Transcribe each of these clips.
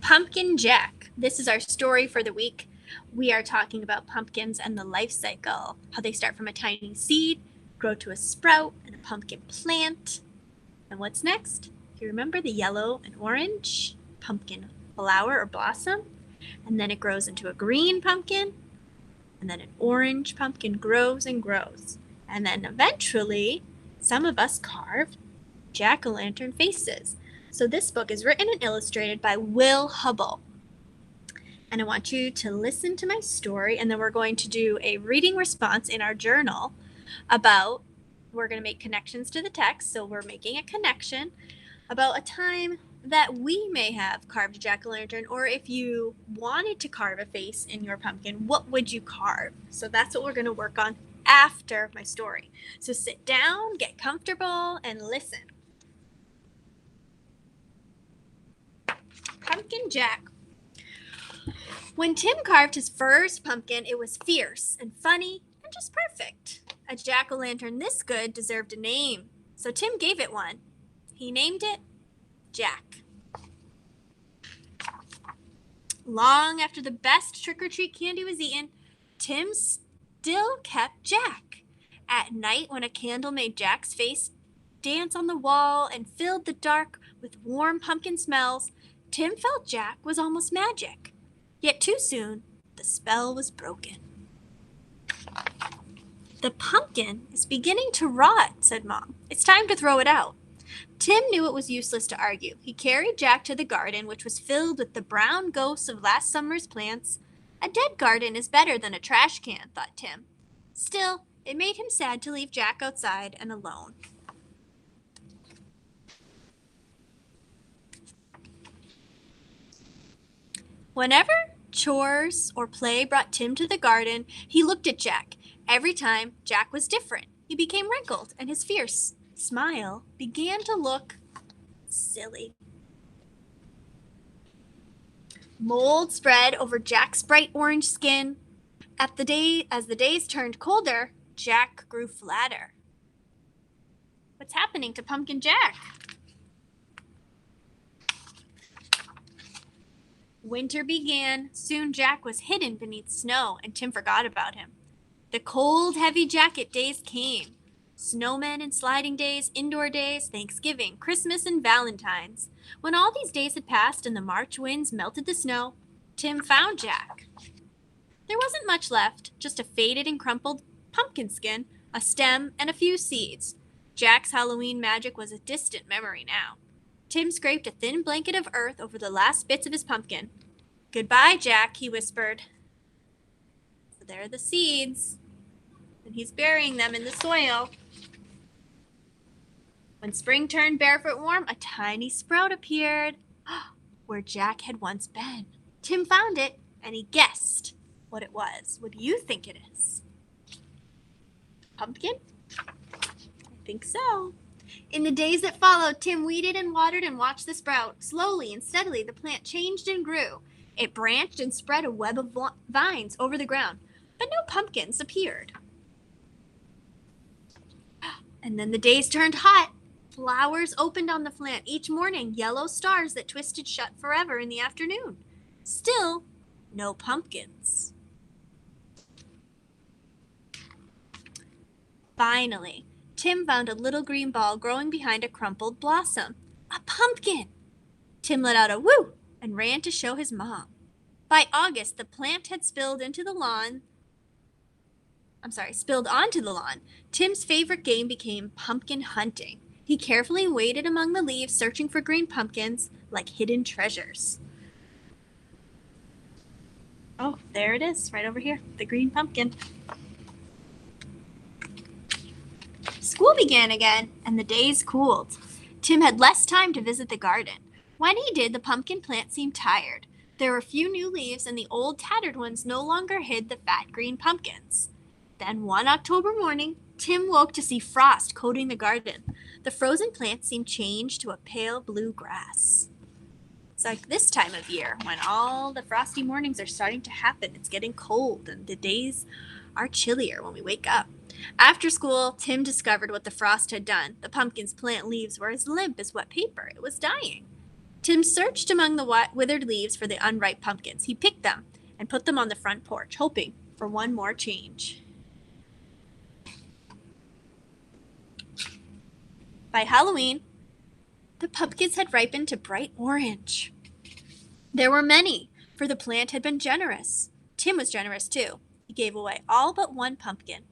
Pumpkin Jack. This is our story for the week. We are talking about pumpkins and the life cycle, how they start from a tiny seed, grow to a sprout and a pumpkin plant. And what's next? If you remember the yellow and orange pumpkin flower or blossom, and then it grows into a green pumpkin, and then an orange pumpkin grows and grows. And then eventually, some of us carve jack-o'-lantern faces. So this book is written and illustrated by Will Hubble. And I want you to listen to my story, and then we're going to do a reading response in our journal about, we're going to make connections to the text, so we're making a connection about a time that we may have carved a jack-o'-lantern, or if you wanted to carve a face in your pumpkin, what would you carve? So that's what we're going to work on after my story. So sit down, get comfortable, and listen. Pumpkin Jack. When Tim carved his first pumpkin, it was fierce and funny and just perfect. A jack-o'-lantern this good deserved a name, so Tim gave it one. He named it Jack. Long after the best trick-or-treat candy was eaten, Tim still kept Jack. At night, when a candle made Jack's face dance on the wall and filled the dark with warm pumpkin smells, Tim felt Jack was almost magic. Yet too soon, the spell was broken. "The pumpkin is beginning to rot," said Mom. "It's time to throw it out." Tim knew it was useless to argue. He carried Jack to the garden, which was filled with the brown ghosts of last summer's plants. A dead garden is better than a trash can, thought Tim. Still, it made him sad to leave Jack outside and alone. Whenever chores or play brought Tim to the garden, he looked at Jack. Every time, Jack was different. He became wrinkled, and his fierce smile began to look silly. Mold spread over Jack's bright orange skin. As the days turned colder, Jack grew flatter. What's happening to Pumpkin Jack? Winter began. Soon Jack was hidden beneath snow, and Tim forgot about him. The cold, heavy jacket days came. Snowmen and sliding days, indoor days, Thanksgiving, Christmas, and Valentine's. When all these days had passed and the March winds melted the snow, Tim found Jack. There wasn't much left, just a faded and crumpled pumpkin skin, a stem, and a few seeds. Jack's Halloween magic was a distant memory now. Tim scraped a thin blanket of earth over the last bits of his pumpkin. "Goodbye, Jack," he whispered. So there are the seeds, and he's burying them in the soil. When spring turned barefoot warm, a tiny sprout appeared where Jack had once been. Tim found it, and he guessed what it was. What do you think it is? Pumpkin? I think so. In the days that followed, Tim weeded and watered and watched the sprout. Slowly and steadily, the plant changed and grew. It branched and spread a web of vines over the ground, but no pumpkins appeared. And then the days turned hot. Flowers opened on the plant each morning, yellow stars that twisted shut forever in the afternoon. Still, no pumpkins. Finally, Tim found a little green ball growing behind a crumpled blossom. A pumpkin! Tim let out a whoo and ran to show his mom. By August, the plant had spilled onto the lawn. Tim's favorite game became pumpkin hunting. He carefully waded among the leaves, searching for green pumpkins like hidden treasures. Oh, there it is, right over here, the green pumpkin. School began again, and the days cooled. Tim had less time to visit the garden. When he did, the pumpkin plant seemed tired. There were few new leaves, and the old tattered ones no longer hid the fat green pumpkins. Then one October morning, Tim woke to see frost coating the garden. The frozen plant seemed changed to a pale blue grass. It's like this time of year when all the frosty mornings are starting to happen. It's getting cold, and the days are chillier when we wake up. After school, Tim discovered what the frost had done. The pumpkin's plant leaves were as limp as wet paper. It was dying. Tim searched among the withered leaves for the unripe pumpkins. He picked them and put them on the front porch, hoping for one more change. By Halloween, the pumpkins had ripened to bright orange. There were many, for the plant had been generous. Tim was generous too. He gave away all but one pumpkin.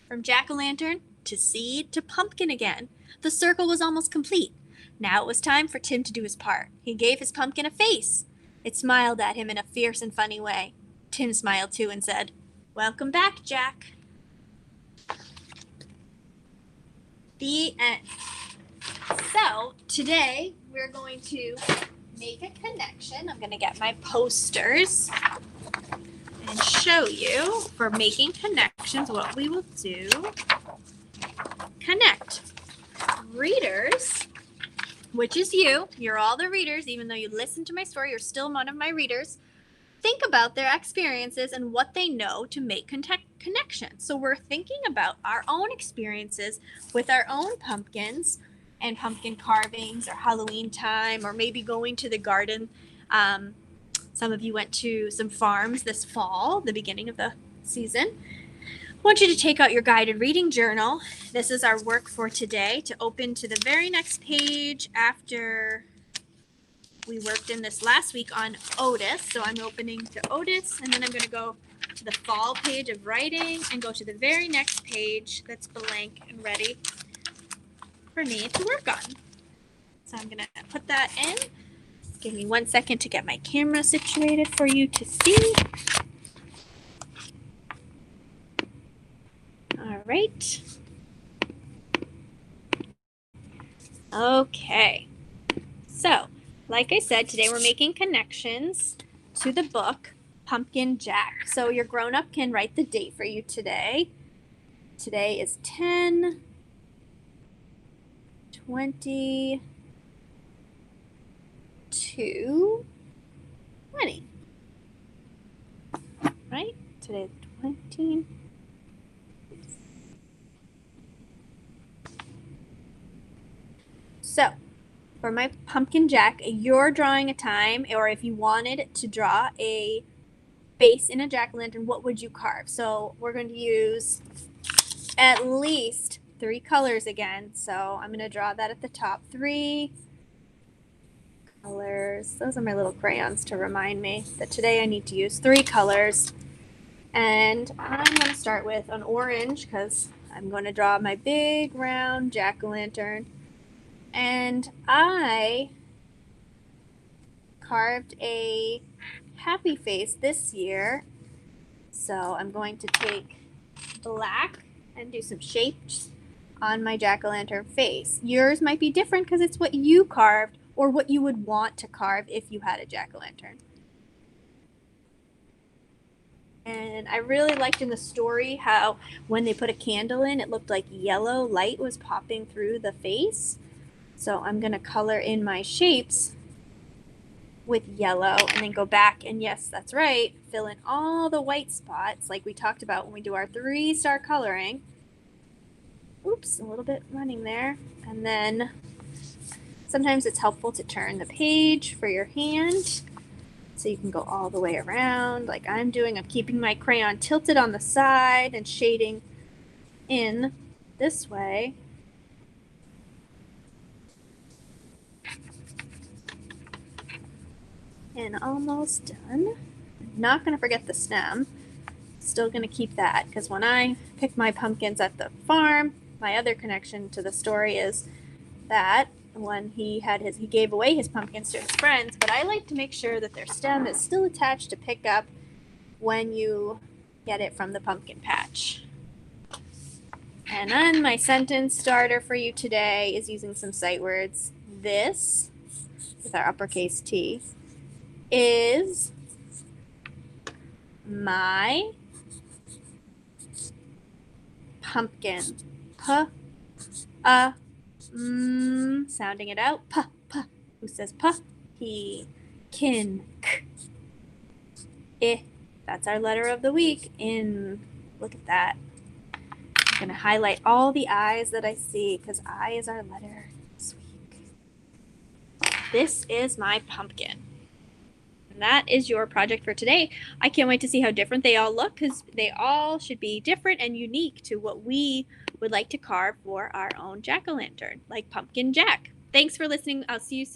From jack-o'-lantern to seed to pumpkin again, the circle was almost complete. Now it was time for Tim to do his part. He gave his pumpkin a face. It smiled at him in a fierce and funny way. Tim smiled too and said, "Welcome back, Jack." The end. So today we're going to make a connection. I'm going to get my posters and show you for making connections what we will do. Connect. Readers, which is you. You're all the readers. Even though you listen to my story, you're still one of my readers. Think about their experiences and what they know to make connections. So we're thinking about our own experiences with our own pumpkins and pumpkin carvings or Halloween time, or maybe going to the garden. Some of you went to some farms this fall, the beginning of the season. I want you to take out your guided reading journal. This is our work for today, to open to the very next page after we worked in this last week on Otis. So I'm opening to Otis, and then I'm going to go to the fall page of writing and go to the very next page that's blank and ready for me to work on. So I'm going to put that in. Give me 1 second to get my camera situated for you to see. All right. Okay. So, like I said, today we're making connections to the book Pumpkin Jack. So your grown-up can write the date for you today. Today is 10/20/20. Right? Today is 20. So, for my Pumpkin Jack, you're drawing a time, or if you wanted to draw a face in a jack-o'-lantern, what would you carve? So we're going to use at least 3 colors again. So I'm going to draw that at the top. 3 colors. Those are my little crayons to remind me that today I need to use 3 colors. And I'm going to start with an orange because I'm going to draw my big round jack-o'-lantern. And I carved a happy face this year. So I'm going to take black and do some shapes on my jack-o'-lantern face. Yours might be different because it's what you carved or what you would want to carve if you had a jack-o'-lantern. And I really liked in the story how when they put a candle in, it looked like yellow light was popping through the face. So I'm going to color in my shapes with yellow and then go back and, yes, that's right, fill in all the white spots like we talked about when we do our 3-star coloring. Oops, a little bit running there. And then sometimes it's helpful to turn the page for your hand so you can go all the way around like I'm doing. I'm keeping my crayon tilted on the side and shading in this way. And almost done. I'm not going to forget the stem. Still going to keep that because when I pick my pumpkins at the farm, my other connection to the story is that when he gave away his pumpkins to his friends, but I like to make sure that their stem is still attached to pick up when you get it from the pumpkin patch. And then my sentence starter for you today is using some sight words. This, with our uppercase T, is my pumpkin. Sounding it out. Who says he, kin, k, I. That's our letter of the week. In. Look at that. I'm going to highlight all the I's that I see because I is our letter. Sweet. This is my pumpkin. And that is your project for today. I can't wait to see how different they all look because they all should be different and unique to what we would like to carve for our own jack-o'-lantern, like Pumpkin Jack. Thanks for listening. I'll see you soon.